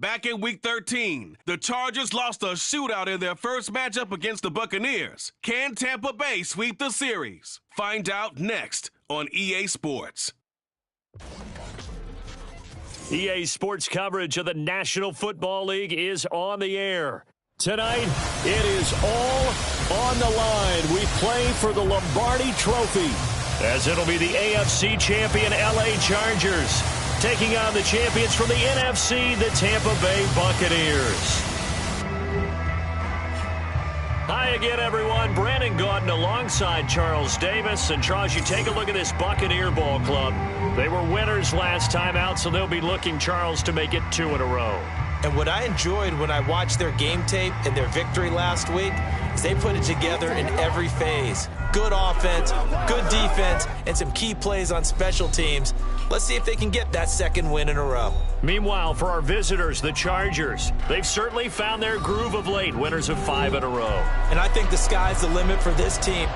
Back in Week 13, the Chargers lost a shootout in their first matchup against the Buccaneers. Can Tampa Bay sweep the series? Find out next on EA Sports. EA Sports coverage of the National Football League is on the air. Tonight, it is all on the line. We play for the Lombardi Trophy, as it'll be the AFC champion LA Chargers taking on the champions from the NFC, the Tampa Bay Buccaneers. Hi again, everyone. Brandon Gaudin alongside Charles Davis. And Charles, you take a look at this Buccaneer ball club. They were winners last time out, so they'll be looking, Charles, to make it 2 in a row. And what I enjoyed when I watched their game tape and their victory last week is they put it together in every phase. Good offense, good defense, and some key plays on special teams. Let's see if they can get that second win in a row. Meanwhile, for our visitors, the Chargers, they've certainly found their groove of late, winners of 5 in a row. And I think the sky's the limit for this team.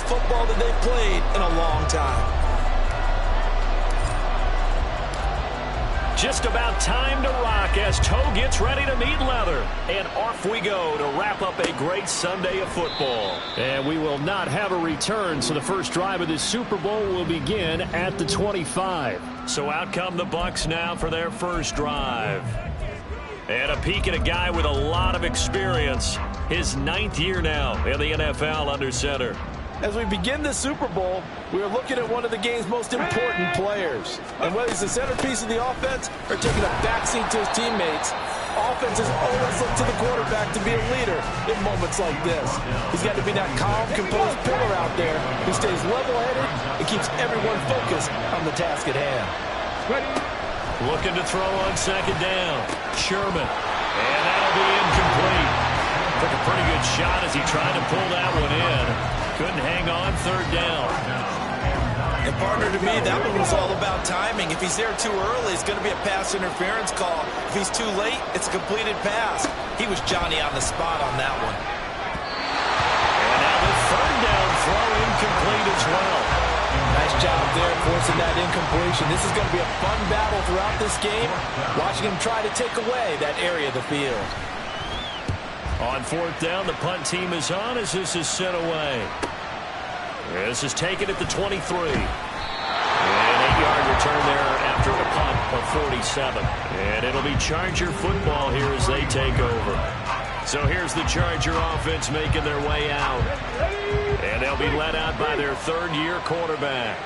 Football that they've played in a long time. Just about time to rock as toe gets ready to meet leather. And off we go to wrap up a great Sunday of football. And we will not have a return, so the first drive of this Super Bowl will begin at the 25. So out come the Bucs now for their first drive. And a peek at a guy with a lot of experience. His 9th year now in the NFL under center. As we begin the Super Bowl, we are looking at one of the game's most important players. And whether he's the centerpiece of the offense or taking a backseat to his teammates, offenses always look to the quarterback to be a leader in moments like this. He's got to be that calm, composed pillar out there who stays level-headed and keeps everyone focused on the task at hand. Looking to throw on second down. Sherman. And that'll be incomplete. Took a pretty good shot as he tried to pull that one in. Couldn't hang on, third down. And partner, to me, that one was all about timing. If he's there too early, it's going to be a pass interference call. If he's too late, it's a completed pass. He was Johnny on the spot on that one. And now the third down throw incomplete as well. Nice job there forcing that incompletion. This is going to be a fun battle throughout this game, watching him try to take away that area of the field. On fourth down, the punt team is on as this is sent away. This is taken at the 23. An 8-yard return there after a punt of 47. And it'll be Charger football here as they take over. So here's the Charger offense making their way out. And they'll be led out by their third-year quarterback.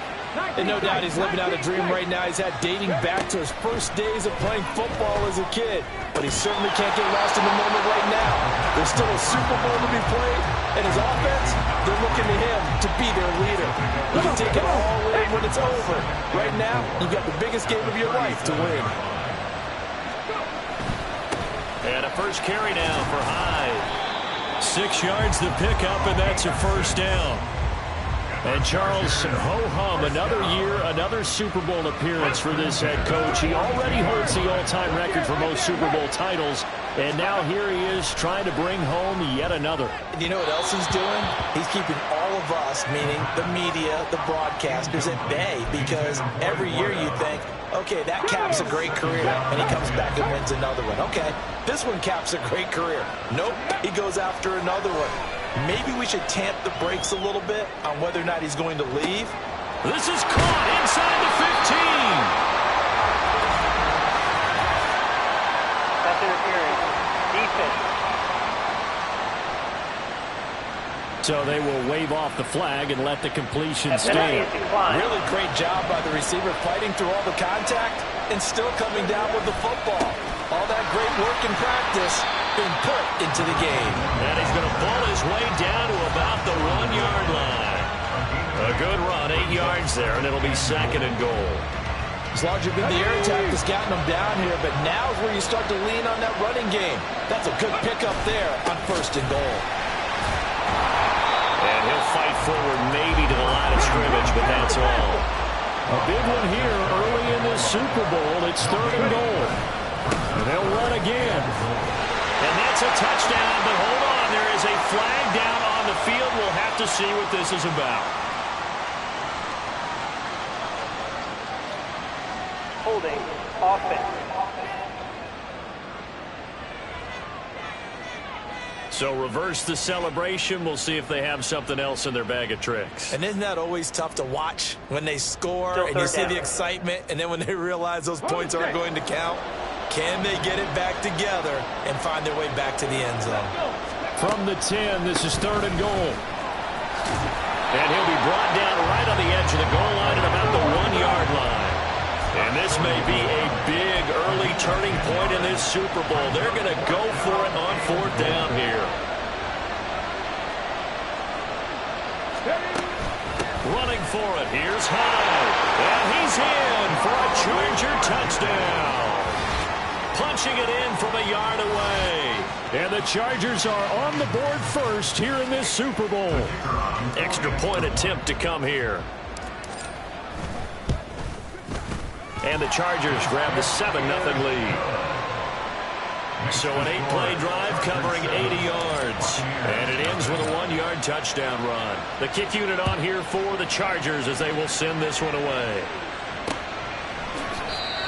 And no doubt he's living out a dream right now. He's had dating back to his first days of playing football as a kid. But he certainly can't get lost in the moment right now. There's still a Super Bowl to be played, and his offense, they're looking to him to be their leader. He can take it all in when it's over. Right now, you've got the biggest game of your life to win. And a first carry now for Hyde. 6 yards to pick up, and that's a first down. And Charles, ho-hum, another year, another Super Bowl appearance for this head coach. He already holds the all-time record for most Super Bowl titles, and now here he is trying to bring home yet another. And you know what else he's doing? He's keeping all of us, meaning the media, the broadcasters, at bay, because every year you think, okay, that caps a great career, and he comes back and wins another one. Okay, this one caps a great career. Nope, he goes after another one. Maybe we should tamp the brakes a little bit on whether or not he's going to leave. This is caught inside the 15. That's interference. Defense. So they will wave off the flag and let the completion stand. Really great job by the receiver fighting through all the contact and still coming down with the football. All that great work in practice being put into the game. And he's going to ball his way down to about the 1-yard line. A good run, 8 yards there, and it'll be second and goal. It's largely been the air attack that's gotten them down here, but now is where you start to lean on that running game. That's a good pickup there on first and goal. And he'll fight forward maybe to the line of scrimmage, but that's all. A big one here early in this Super Bowl. It's third and goal. And that's a touchdown, but hold on. There is a flag down on the field. We'll have to see what this is about. Holding offense. So reverse the celebration. We'll see if they have something else in their bag of tricks. And isn't that always tough to watch when they score and you see the excitement, and then when they realize those points aren't going to count? Can they get it back together and find their way back to the end zone? From the 10, this is 3rd and goal. And he'll be brought down right on the edge of the goal line at about the 1-yard line. And this may be a big early turning point in this Super Bowl. They're going to go for it on 4th down here. Running for it. Here's Hyde. And he's in for a Charger touchdown. Punching it in from a yard away. And the Chargers are on the board first here in this Super Bowl. Extra point attempt to come here. And the Chargers grab the 7-0 lead. So an 8-play drive covering 80 yards. And it ends with a 1-yard touchdown run. The kick unit on here for the Chargers as they will send this one away.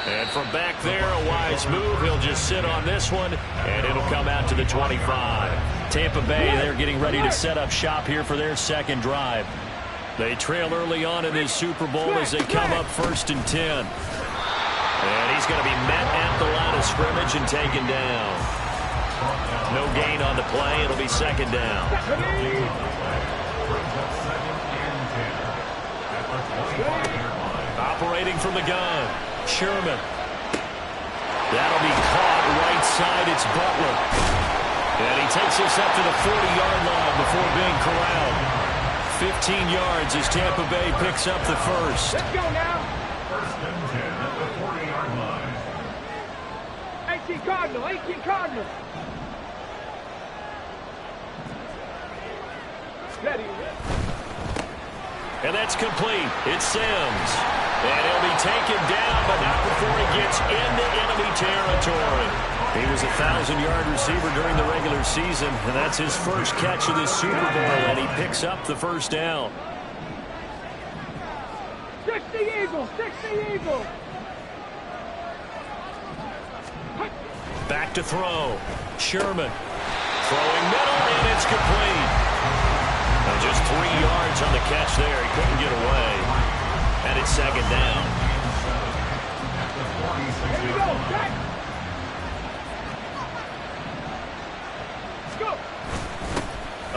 And from back there, a wise move. He'll just sit on this one, and it'll come out to the 25. Tampa Bay, they're getting ready to set up shop here for their second drive. They trail early on in this Super Bowl as they come up 1st and 10. And he's going to be met at the line of scrimmage and taken down. No gain on the play. It'll be 2nd down. Operating from the gun. Sherman. That'll be caught right side. It's Butler. And he takes us up to the 40-yard line before being corralled. 15 yards as Tampa Bay picks up the first. Let's go now. 1st and 10 at the 40-yard line. 18 Cardinal. Steady. And that's complete. It's Sims. And he'll be taken down, but not before he gets into enemy territory. He was a 1,000-yard receiver during the regular season, and that's his first catch of this Super Bowl, and he picks up the 1st down. 60 Eagles. Back to throw. Sherman. Throwing middle, and it's complete. And just 3 yards on the catch there. He couldn't get away. And it's 2nd down. Here we go, Jack. Let's go.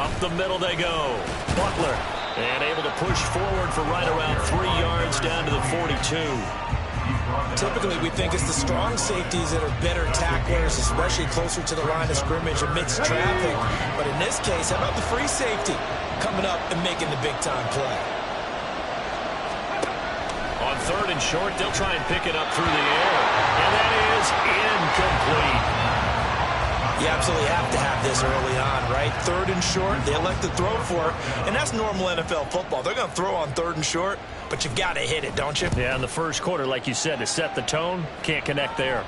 Up the middle they go. Butler. And able to push forward for right around 3 yards down to the 42. Typically, we think it's the strong safeties that are better tacklers, especially closer to the line of scrimmage amidst traffic. But in this case, how about the free safety coming up and making the big-time play? On 3rd and short, they'll try and pick it up through the air. And that is incomplete. You absolutely have to have this early on, right? 3rd and short, they elect to throw for it. And that's normal NFL football. They're going to throw on 3rd and short, but you got to hit it, don't you? Yeah, in the first quarter, like you said, to set the tone, can't connect there.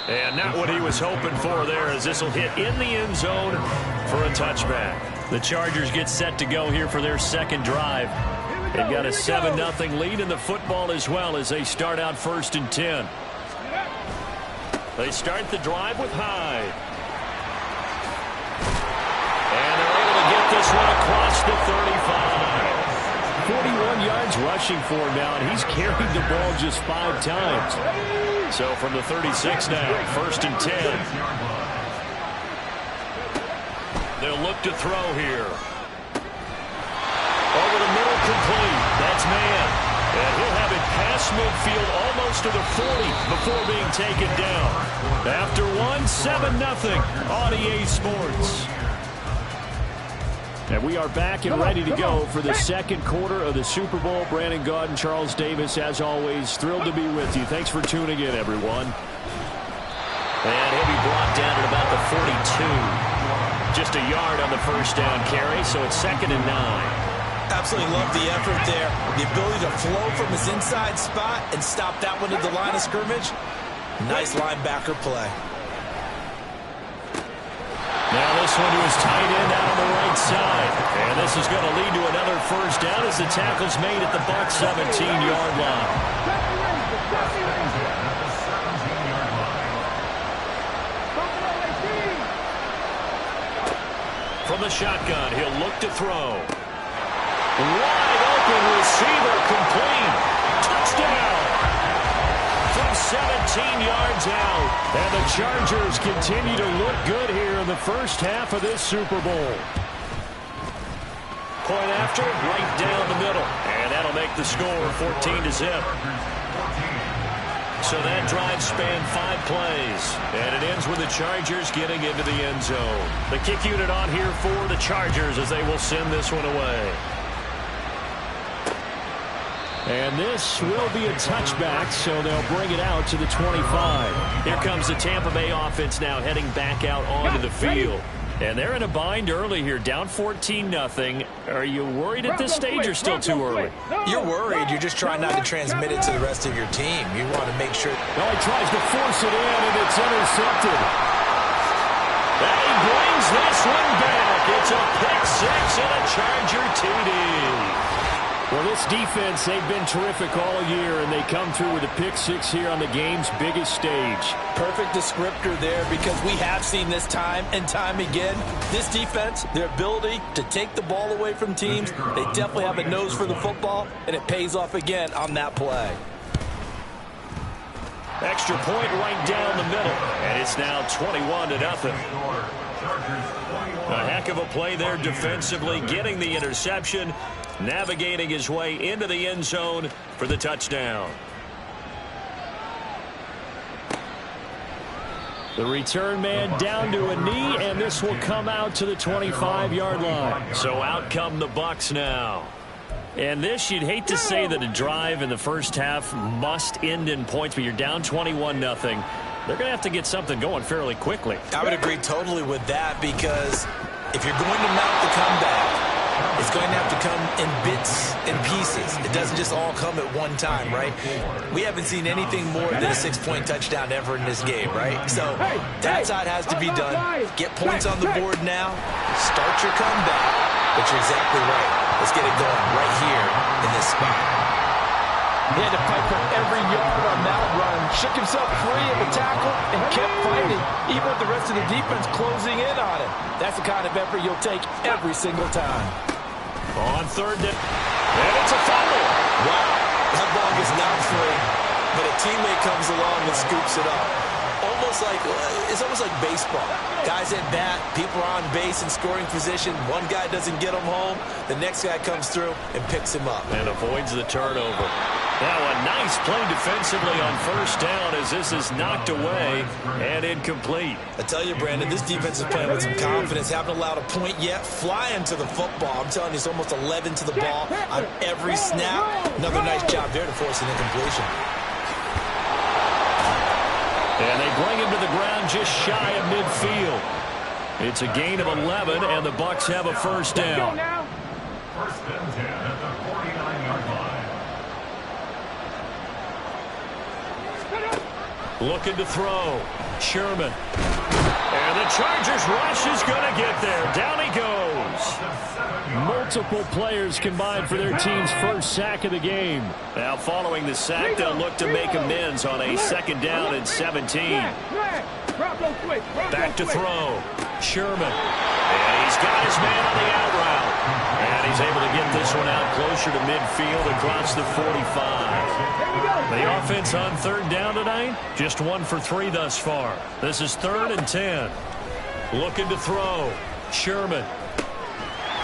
And not what he was hoping for there, as this will hit in the end zone for a touchback. The Chargers get set to go here for their second drive. They've got a 7-0 lead in the football as well as they start out 1st and 10. They start the drive with Hyde. And they're able to get this one across the 35. 41 yards rushing for him now, and he's carried the ball just 5 times. So from the 36 now, 1st and 10. They'll look to throw here. Over the middle, complete. That's man. And he'll have it past midfield almost to the 40 before being taken down. After 7-0 on EA Sports. And we are back and ready to go for the second quarter of the Super Bowl. Brandon Gaud and Charles Davis, as always, thrilled to be with you. Thanks for tuning in, everyone. And he'll be brought down at about the 42. Just a yard on the first down carry, so it's 2nd and 9. Absolutely love the effort there. The ability to flow from his inside spot and stop that one at the line of scrimmage. Nice linebacker play. Now this one to his tight end out on the right side. And this is going to lead to another first down as the tackle's made at the Bucs 17-yard line. From the shotgun, he'll look to throw. Wide open receiver, complete. Touchdown. From 17 yards out. And the Chargers continue to look good here in the first half of this Super Bowl. Point after, right down the middle. And that'll make the score 14-0. So that drive spanned 5 plays. And it ends with the Chargers getting into the end zone. The kick unit on here for the Chargers as they will send this one away. And this will be a touchback, so they'll bring it out to the 25. Here comes the Tampa Bay offense now heading back out onto the field. And they're in a bind early here, down 14-0. Are you worried at this stage or still too early? You're worried. You're just trying not to transmit it to the rest of your team. You want to make sure. No, he tries to force it in, and it's intercepted. And he brings this one back. It's a pick six and a Charger TD. Well, this defense, they've been terrific all year, and they come through with a pick six here on the game's biggest stage. Perfect descriptor there, because we have seen this time and time again. This defense, their ability to take the ball away from teams, they definitely have a nose for the football, and it pays off again on that play. Extra point right down the middle, and it's now 21-0. A heck of a play there defensively, getting the interception, navigating his way into the end zone for the touchdown. The return man down to a knee, and this will come out to the 25-yard line. So out come the Bucs now. And this, you'd hate to say that a drive in the first half must end in points, but you're down 21-0. They're going to have to get something going fairly quickly. I would agree totally with that, because if you're going to mount the comeback, it's going to have to come in bits and pieces. It doesn't just all come at one time, right? We haven't seen anything more than a 6-point touchdown ever in this game, right? So that side has to be done. Get points on the board now. Start your comeback. But you're exactly right. Let's get it going right here in this spot. He had to fight for every yard on that run. Shook himself free of the tackle and kept fighting, even with the rest of the defense closing in on him. That's the kind of effort you'll take every single time. On third down, and it's a fumble. Wow, that ball gets knocked free, but a teammate comes along and scoops it up. It's almost like baseball. Guys at bat, people are on base in scoring position. One guy doesn't get him home. The next guy comes through and picks him up. And avoids the turnover. Now a nice play defensively on first down as this is knocked away and incomplete. I tell you, Brandon, this defense is playing with some confidence. Haven't allowed a point yet. Flying to the football. I'm telling you, it's almost 11 to the ball on every snap. Another nice job there to force an incompletion. And they bring him to the ground just shy of midfield. It's a gain of 11, and the Bucs have a first down. First and 10 at the 49-yard line. Looking to throw. Sherman. And the Chargers rush is going to get there. Down he goes. Multiple players combined for their team's first sack of the game. Now following the sack, they'll look to make amends on a second down and 17. Back to throw. Sherman. And he's got his man on the out route. And he's able to get this one out closer to midfield across the 45. The offense on third down tonight, just 1 for 3 thus far. This is 3rd and 10. Looking to throw. Sherman.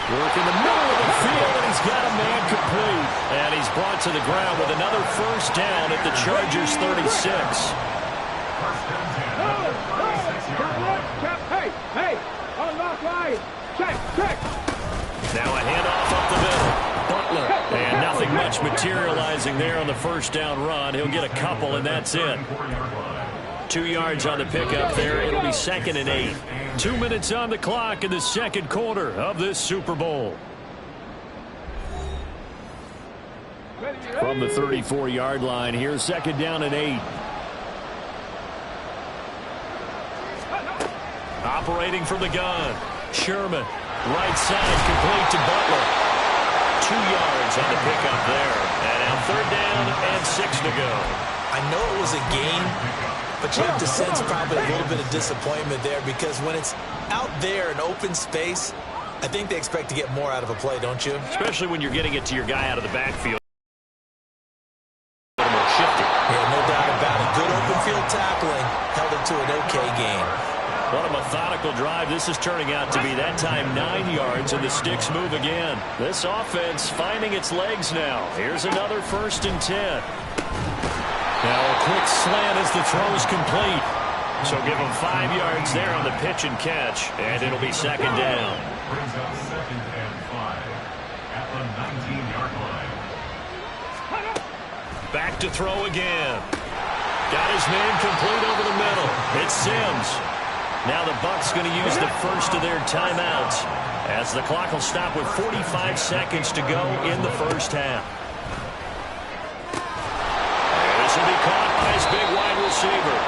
Work in the middle of the field, and he's got a man complete. And he's brought to the ground with another first down at the Chargers 36. Now a handoff up the middle. Butler. And nothing much materializing there on the first down run. He'll get a couple, and that's it. 2 yards on the pickup there. It'll be 2nd and 8. 2 minutes on the clock in the second quarter of this Super Bowl. From the 34-yard line here, 2nd down and 8. Operating from the gun. Sherman. Right side complete to Butler. 2 yards on the pickup there. And now 3rd down and 6 to go. I know it was a gain, but you have to sense probably a little bit of disappointment there because when it's out there in open space, I think they expect to get more out of a play, don't you? Especially when you're getting it to your guy out of the backfield. A little more shifty. Yeah, no doubt about it. Good open field tackling held it to an okay gain. What a methodical drive this is turning out to be. That time 9 yards, and the sticks move again. This offense finding its legs now. Here's another 1st and 10. Now a quick slant as the throw's complete. So give him 5 yards there on the pitch and catch, and it'll be 2nd down. Brings up 2nd and 5 at the 19-yard line. Back to throw again. Got his man complete over the middle. It's Sims. Now the Bucs going to use the first of their timeouts as the clock will stop with 45 seconds to go in the first half. And this will be caught by his big wide receiver.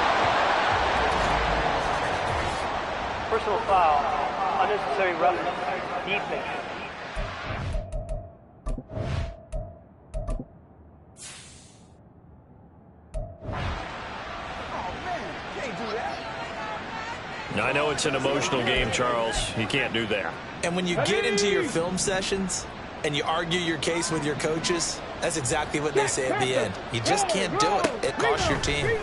Personal foul. Unnecessary roughness. Defense. I know it's an emotional game, Charles. You can't do that. And when you get into your film sessions and you argue your case with your coaches, that's exactly what they say at the end. You just can't do it. It costs your team. And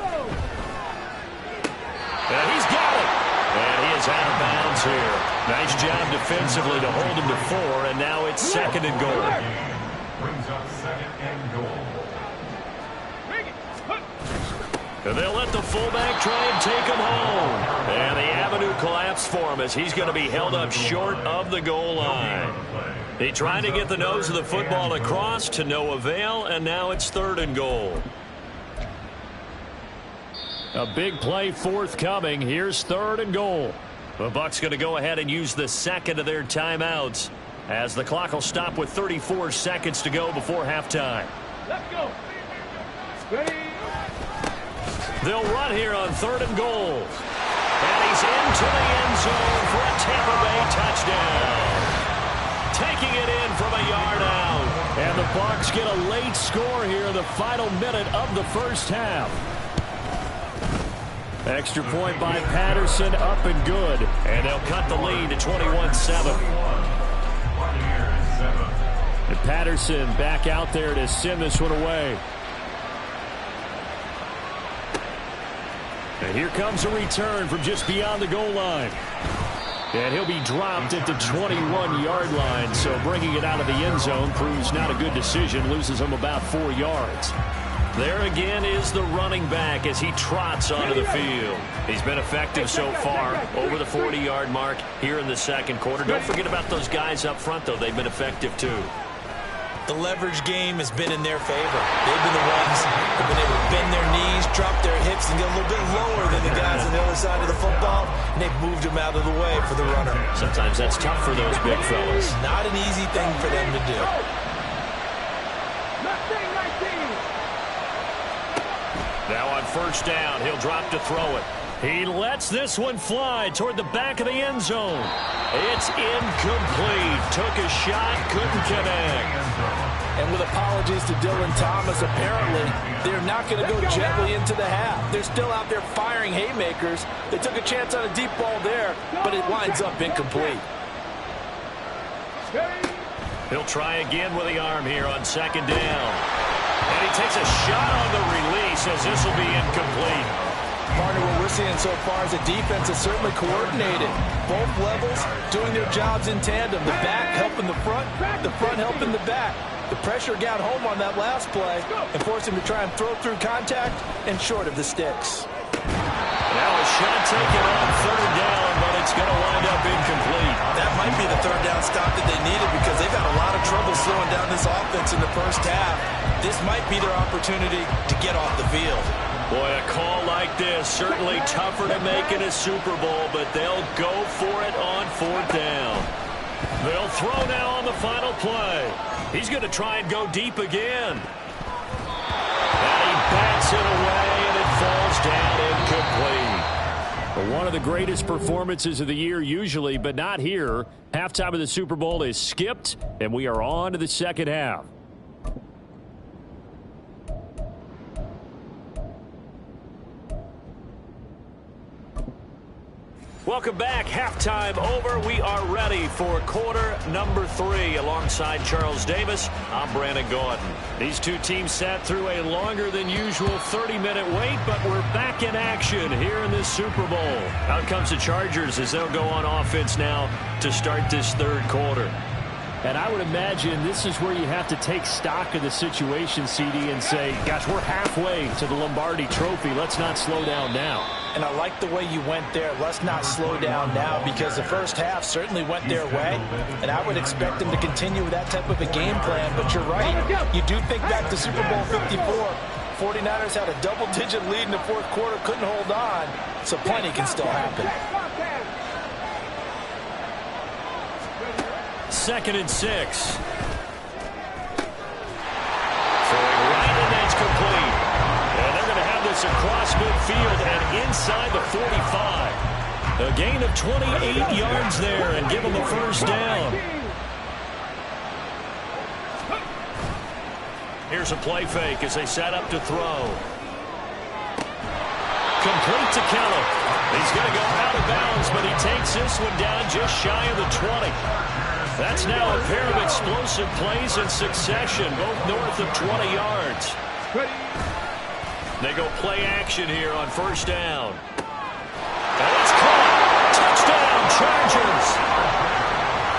he's got it. And he is out of bounds here. Nice job defensively to hold him to 4, and now it's 2nd and goal. Brings up 2nd and goal. And they'll let the fullback try and take him home. And the avenue collapsed for him as he's going to be held up short of the goal line. He tried to get the nose of the football across to no avail, and now it's 3rd and goal. A big play forthcoming. Here's 3rd and goal. The Bucs going to go ahead and use the 2nd of their timeouts as the clock will stop with 34 seconds to go before halftime. Let's go. Ready. They'll run here on 3rd and goal. And he's into the end zone for a Tampa Bay touchdown. Taking it in from a yard out. And the Bucs get a late score here in the final minute of the first half. Extra point by Patterson, up and good. And they'll cut the lead to 21-7. And Patterson back out there to send this one away. And here comes a return from just beyond the goal line. And he'll be dropped at the 21-yard line, so bringing it out of the end zone proves not a good decision, loses him about 4 yards. There again is the running back as he trots onto the field. He's been effective so far, over the 40-yard mark here in the 2nd quarter. Don't forget about those guys up front, though. They've been effective, too. The leverage game has been in their favor. They've been the ones who've been able to bend their knees, drop their hips, and get a little bit lower than the guys on the other side of the football, and they've moved them out of the way for the runner. Sometimes that's tough for those big fellas. Not an easy thing for them to do. Now on 1st down, he'll drop to throw it. He lets this one fly toward the back of the end zone. It's incomplete. Took a shot, couldn't connect. And with apologies to Dylan Thomas, apparently they're not going to go gently into the half. They're still out there firing haymakers. They took a chance on a deep ball there, but it winds up incomplete. He'll try again with the arm here on 2nd down. And he takes a shot on the release as this will be incomplete. Partner, what we're seeing so far is the defense is certainly coordinated. Both levels doing their jobs in tandem. The back helping the front helping the back. The pressure got home on that last play and forced him to try and throw through contact and short of the sticks. Now a shot taken on 3rd down, but it's going to wind up incomplete. That might be the 3rd down stop that they needed because they've had a lot of trouble slowing down this offense in the first half. This might be their opportunity to get off the field. Boy, a call like this, certainly tougher to make in a Super Bowl, but they'll go for it on 4th down. They'll throw now on the final play. He's going to try and go deep again. And he bats it away, and it falls down incomplete. Well, one of the greatest performances of the year usually, but not here. Halftime of the Super Bowl is skipped, and we are on to the second half. Welcome back. Halftime over. We are ready for quarter number 3. Alongside Charles Davis, I'm Brandon Gordon. These two teams sat through a longer than usual 30-minute wait, but we're back in action here in this Super Bowl. Out comes the Chargers as they'll go on offense now to start this third quarter. And I would imagine this is where you have to take stock of the situation, CD, and say, gosh, we're halfway to the Lombardi Trophy. Let's not slow down now. And I like the way you went there. Let's not slow down now, because the first half certainly went their way. And I would expect them to continue with that type of a game plan. But you're right. You do think back to Super Bowl 54. 49ers had a double-digit lead in the fourth quarter, couldn't hold on. So plenty can still happen. 2nd and 6. Throwing right, and that's complete. And they're going to have this across midfield and inside the 45. A gain of 28 yards there and give them the first down. Here's a play fake as they set up to throw. Complete to Kelly. He's going to go out of bounds, but he takes this one down just shy of the 20. That's now a pair of explosive plays in succession, both north of 20 yards. They go play action here on first down. And it's caught. Touchdown, Chargers.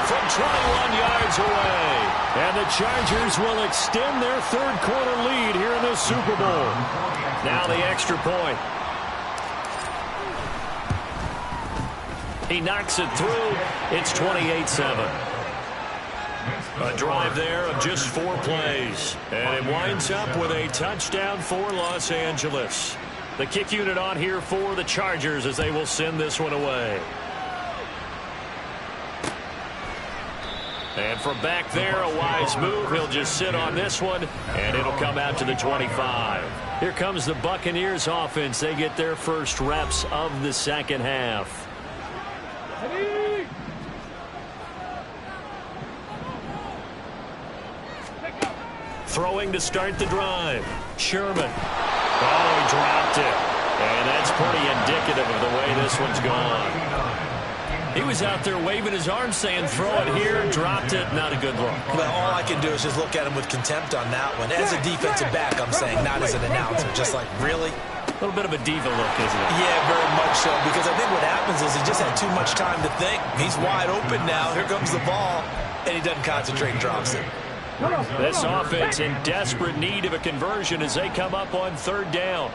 From 21 yards away. And the Chargers will extend their third quarter lead here in the Super Bowl. Now the extra point. He knocks it through. It's 28-7. A drive there of just 4 plays. And it winds up with a touchdown for Los Angeles. The kick unit on here for the Chargers as they will send this one away. And from back there, a wise move. He'll just sit on this one, and it'll come out to the 25. Here comes the Buccaneers offense. They get their first reps of the second half. Throwing to start the drive. Sherman. Oh, he dropped it. And that's pretty indicative of the way this one's gone. He was out there waving his arms saying, throw it here, dropped it, not a good look. Well, all I can do is just look at him with contempt on that one. As a defensive back, I'm saying, not as an announcer. Just like, really? A little bit of a diva look, isn't it? Yeah, very much so, because I think what happens is he just had too much time to think. He's wide open now. Here comes the ball, and he doesn't concentrate and drops it. This offense in desperate need of a conversion as they come up on third down.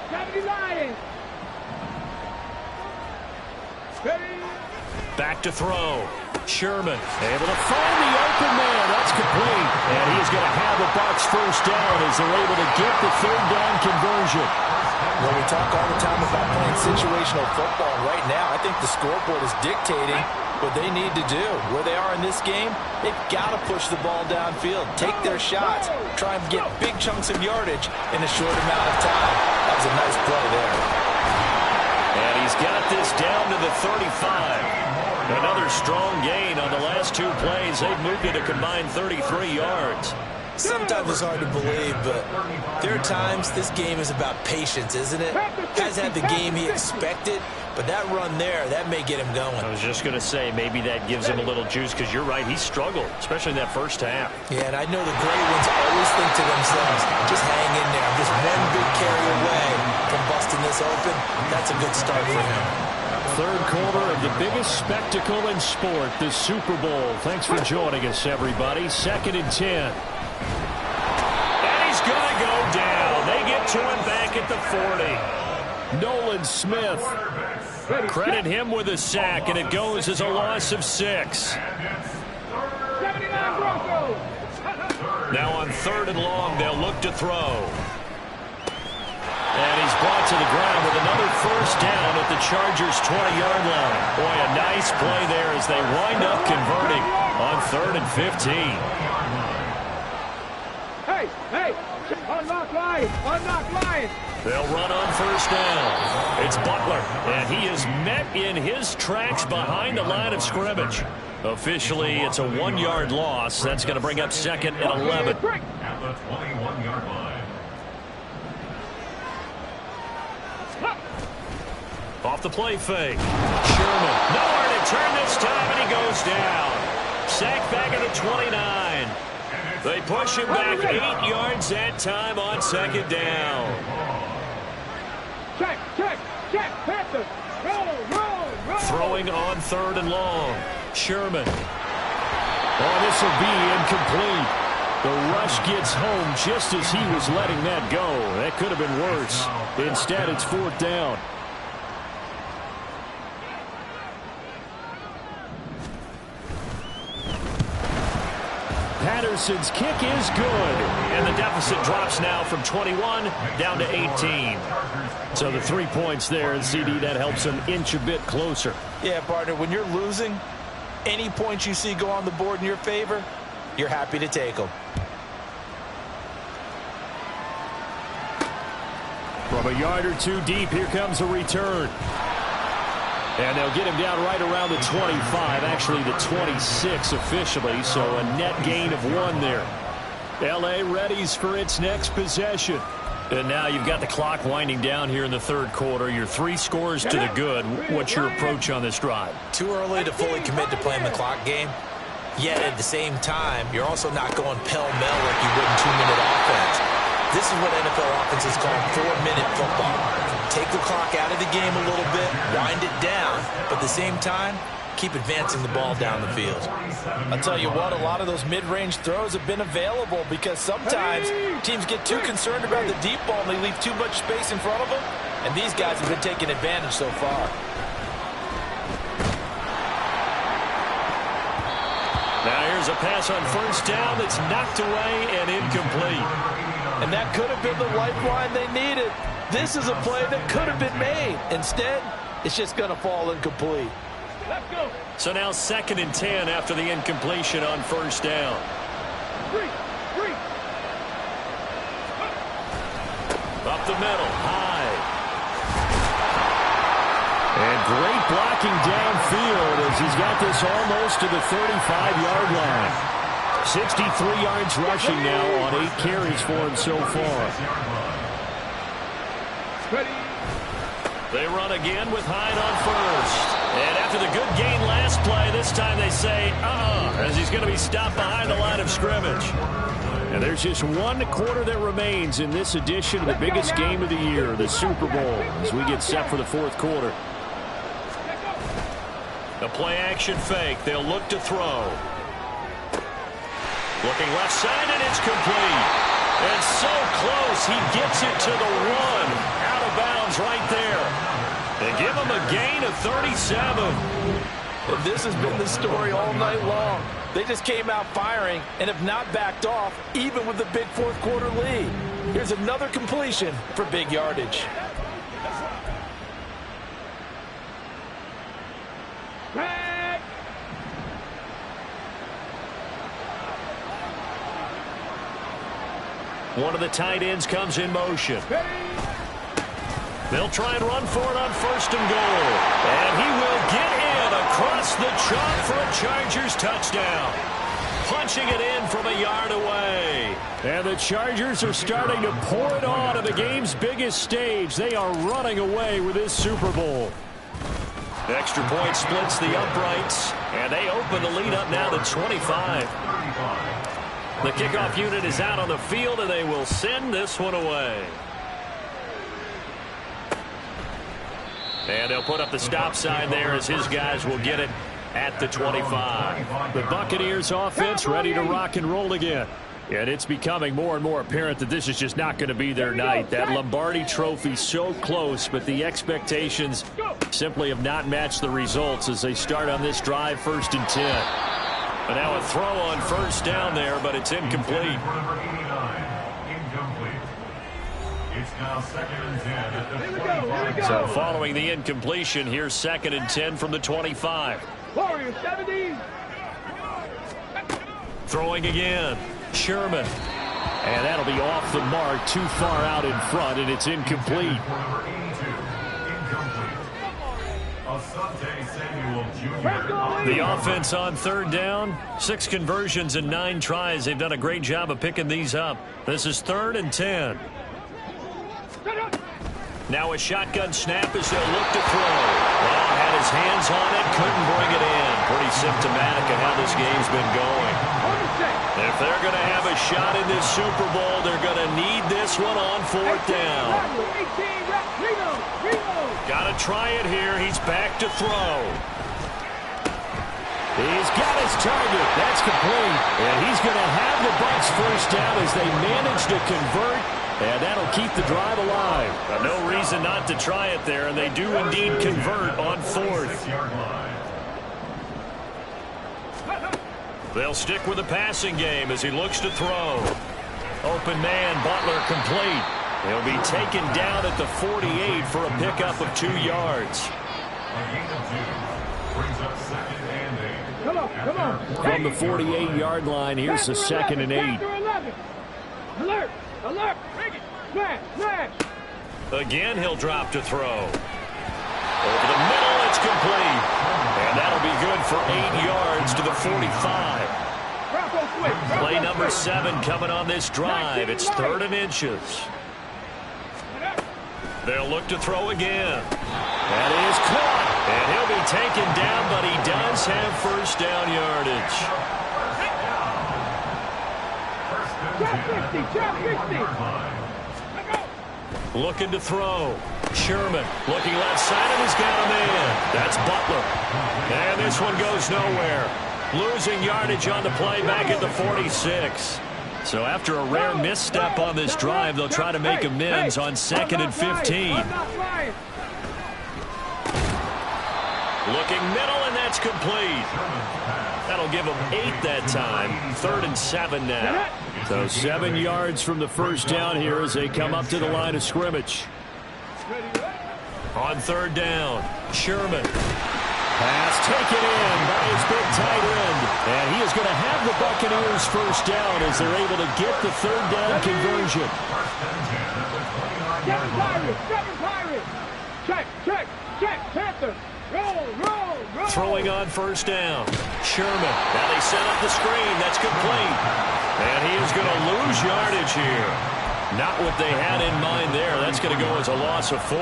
Back to throw. Sherman able to find the open man. That's complete. And he's going to have the Bucs first down as they're able to get the third down conversion. Well, we talk all the time about playing situational football. Right now, I think the scoreboard is dictating what they need to do. Where they are in this game, they've got to push the ball downfield, take their shots, try and get big chunks of yardage in a short amount of time. That was a nice play there. And he's got this down to the 35. Another strong gain on the last 2 plays. They've moved it a combined 33 yards. Sometimes it's hard to believe, but there are times this game is about patience, isn't it? Hasn't had the game he expected, but that run there, that may get him going. I was just going to say, maybe that gives him a little juice, because you're right, he struggled, especially in that first half. Yeah, and I know the great ones always think to themselves, just hang in there. I'm just one big carry away from busting this open. That's a good start for him. Third quarter of the biggest spectacle in sport, the Super Bowl. Thanks for joining us, everybody. 2nd and 10. And he's going to go down. They get to him back at the 40. Nolan Smith. Credit him with a sack, and it goes as a loss of 6. Now on 3rd and long, they'll look to throw. And he's brought to the ground with another first down at the Chargers' 20-yard line. Boy, a nice play there as they wind up converting on 3rd and 15. Hey, unlock line, They'll run on first down. It's Butler, and he is met in his tracks behind the line of scrimmage. Officially, it's a 1-yard loss. That's going to bring up second and 11. At the 21-yard line. Off the play fake. Sherman, nowhere to turn this time, and he goes down. Sacked back at the 29. They push him back 8 yards that time on second down. Check, Panther. Roll. Throwing on third and long. Sherman. Oh, this will be incomplete. The rush gets home just as he was letting that go. That could have been worse. Instead, it's fourth down. Patterson's kick is good. And the deficit drops now from 21 down to 18. So the 3 points there, and CD, that helps them inch a bit closer. Yeah, partner, when you're losing, any points you see go on the board in your favor, you're happy to take them. From a yard or two deep, here comes a return. And they'll get him down right around the 25, actually the 26 officially, so a net gain of 1 there. L.A. readies for its next possession. And now you've got the clock winding down here in the third quarter. You're 3 scores to the good. What's your approach on this drive? Too early to fully commit to playing the clock game. Yet at the same time, you're also not going pell-mell like you would in 2-minute offense. This is what NFL offenses call 4-minute football. Take the clock out of the game a little bit, wind it down, but at the same time, keep advancing the ball down the field. I'll tell you what, a lot of those mid-range throws have been available because sometimes teams get too concerned about the deep ball and they leave too much space in front of them, and these guys have been taking advantage so far. Now here's a pass on first down that's knocked away and incomplete. And that could have been the lifeline they needed. This is a play that could have been made. Instead, it's just going to fall incomplete. Let's go. So now 2nd and 10 after the incompletion on first down. Three. Up the middle, high. And great blocking downfield as he's got this almost to the 35-yard line. 63 yards rushing now on 8 carries for him so far. Ready. They run again with Hyde on first. And after the good gain last play, this time they say, as he's going to be stopped behind the line of scrimmage. And there's just 1 quarter that remains in this edition of the biggest game of the year, the Super Bowl, as we get set for the 4th quarter. The play-action fake. They'll look to throw. Looking left side, and it's complete. And so close, he gets it to the 1. Out of bounds right there. They give him a gain of 37. And this has been the story all night long. They just came out firing and have not backed off, even with the big 4th quarter lead. Here's another completion for big yardage. One of the tight ends comes in motion. They'll try and run for it on first and goal. And he will get in across the chalk for a Chargers touchdown. Punching it in from a yard away. And the Chargers are starting to pour it on at the game's biggest stage. They are running away with this Super Bowl. Extra point splits the uprights. And they open the lead up now to 25. The kickoff unit is out on the field, and they will send this one away. And they'll put up the stop sign there as his guys will get it at the 25. The Buccaneers offense ready to rock and roll again. And it's becoming more and more apparent that this is just not going to be their night. That Lombardi trophy so close, but the expectations simply have not matched the results as they start on this drive 1st and 10. And now a throw on first down there, but it's incomplete. Number 89, incomplete. It's now 2nd and 10 at the 25. So following the incompletion, here's 2nd and 10 from the 25. Warriors 70. Throwing again. Sherman. And that'll be off the mark, too far out in front, and it's incomplete. The offense on third down, 6 conversions and 9 tries. They've done a great job of picking these up. This is 3rd and 10. Now a shotgun snap as they'll look to throw. Well, had his hands on it, couldn't bring it in. Pretty symptomatic of how this game's been going. If they're going to have a shot in this Super Bowl, they're going to need this one on 4th down. Got to try it here. He's back to throw. He's got his target. That's complete. And he's going to have the Bucs first down as they manage to convert. And that'll keep the drive alive. No reason not to try it there, and they do indeed convert on 4th. They'll stick with the passing game as he looks to throw. Open man, Butler complete. He'll be taken down at the 48 for a pickup of 2 yards. Come on. From the 48-yard line, here's the 2nd and 8. Alert! Smash! Again, he'll drop to throw. Over the middle, it's complete. And that'll be good for 8 yards to the 45. Play number 7 coming on this drive. It's 3rd and inches. They'll look to throw again. That is caught. And he'll be taken down, but he does have first down yardage. Trap 50. Looking to throw. Sherman looking left side, and he's got a man. That's Butler. And this one goes nowhere. Losing yardage on the play back at the 46. So after a rare misstep on this drive, they'll try to make amends on 2nd and 15. Looking middle, and that's complete. That'll give them 8 that time. 3rd and 7 now. So 7 yards from the first down here as they come up to the line of scrimmage. On 3rd down, Sherman. Pass taken in by his big tight end. And he is going to have the Buccaneers first down as they're able to get the 3rd down conversion. 7 Pirates! Check! Panther! Roll! Throwing on first down. Sherman. Now they set up the screen. That's complete. And he is going to lose yardage here. Not what they had in mind there. That's going to go as a loss of 4.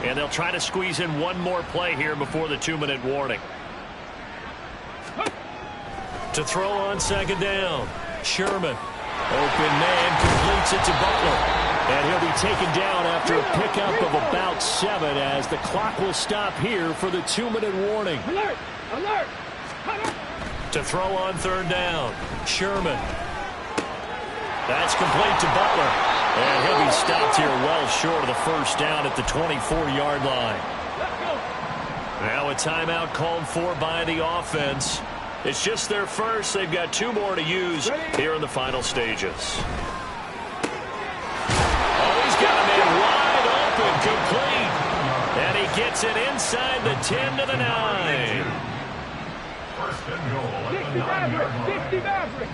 And they'll try to squeeze in one more play here before the 2-minute warning. To throw on 2nd down. Sherman. Open man completes it to Butler. And he'll be taken down after a pickup of about 7 as the clock will stop here for the 2-minute warning. Alert! To throw on 3rd down. Sherman. That's complete to Butler. And he'll be stopped here well short of the first down at the 24-yard line. Now a timeout called for by the offense. It's just their first. They've got 2 more to use here in the final stages. Oh, he's got a man wide open, complete. And he gets it inside the 10 to the 9. 60 Maverick!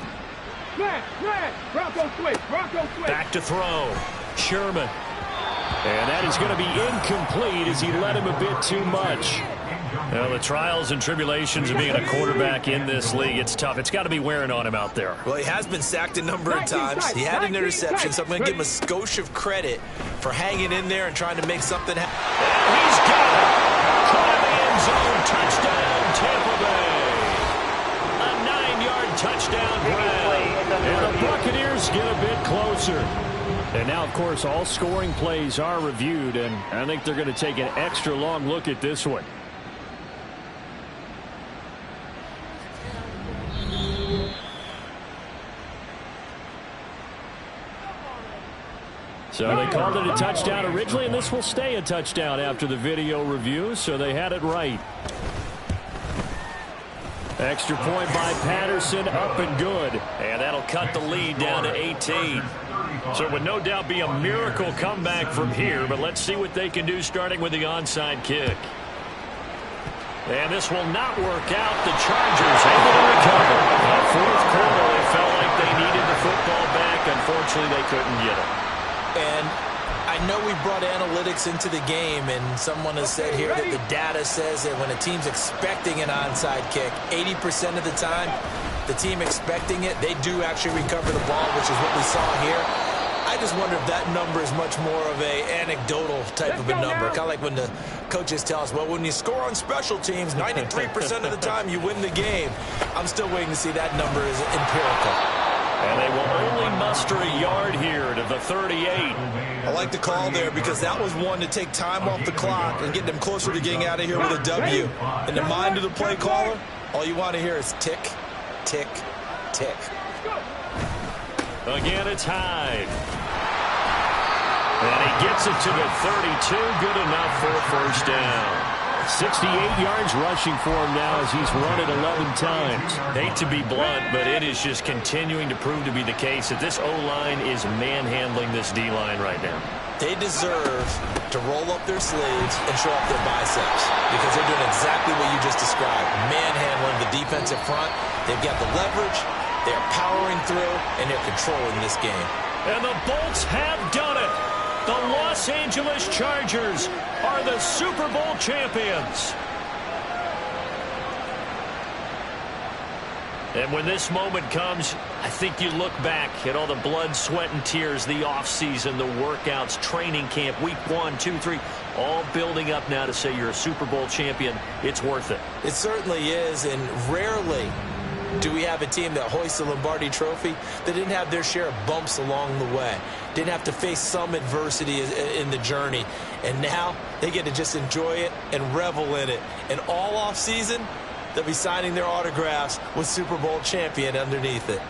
Smash! Bronco switch! Back to throw. Sherman. And that is going to be incomplete as he led him a bit too much. Well, the trials and tribulations of being a quarterback in this league, it's tough. It's got to be wearing on him out there. Well, he has been sacked a number of times. He had an interception, so I'm going to give him a skosh of credit for hanging in there and trying to make something happen. He's got it. Caught in the end zone. Touchdown, Tampa Bay. A 9-yard touchdown grab. And the Buccaneers get a bit closer. And now, of course, all scoring plays are reviewed, and I think they're going to take an extra long look at this one. So they called it a touchdown originally, and this will stay a touchdown after the video review, so they had it right. Extra point by Patterson, up and good. And that'll cut the lead down to 18. So it would no doubt be a miracle comeback from here, but let's see what they can do starting with the onside kick. And this will not work out. The Chargers able to recover. The fourth quarter, it felt like they needed the football back. Unfortunately, they couldn't get it. And I know we brought analytics into the game, and someone has said here that the data says that when a team's expecting an onside kick, 80% of the time, the team expecting it, they do actually recover the ball, which is what we saw here. I just wonder if that number is much more of a anecdotal type of a number. Kind of like when the coaches tell us, well, when you score on special teams, 93% of the time you win the game. I'm still waiting to see that number is empirical. And they will only muster a yard here to the 38. I like the call there because that was one to take time off the clock and get them closer to getting out of here with a W. In the mind of the play caller, all you want to hear is tick, tick, tick. Again, it's Hyde. And he gets it to the 32. Good enough for a first down. 68 yards rushing for him now as he's run it 11 times. Hate to be blunt, but it is just continuing to prove to be the case that this O-line is manhandling this D-line right now. They deserve to roll up their sleeves and show off their biceps because they're doing exactly what you just described, manhandling the defensive front. They've got the leverage, they're powering through, and they're controlling this game. And the Bolts have done it. The Los Angeles Chargers are the Super Bowl champions. And when this moment comes, I think you look back at all the blood, sweat, and tears, the offseason, the workouts, training camp, week 1, 2, 3, all building up now to say you're a Super Bowl champion. It's worth it. It certainly is, and rarely do we have a team that hoists the Lombardi Trophy that didn't have their share of bumps along the way, didn't have to face some adversity in the journey, and now they get to just enjoy it and revel in it. And all off season, they'll be signing their autographs with Super Bowl champion underneath it.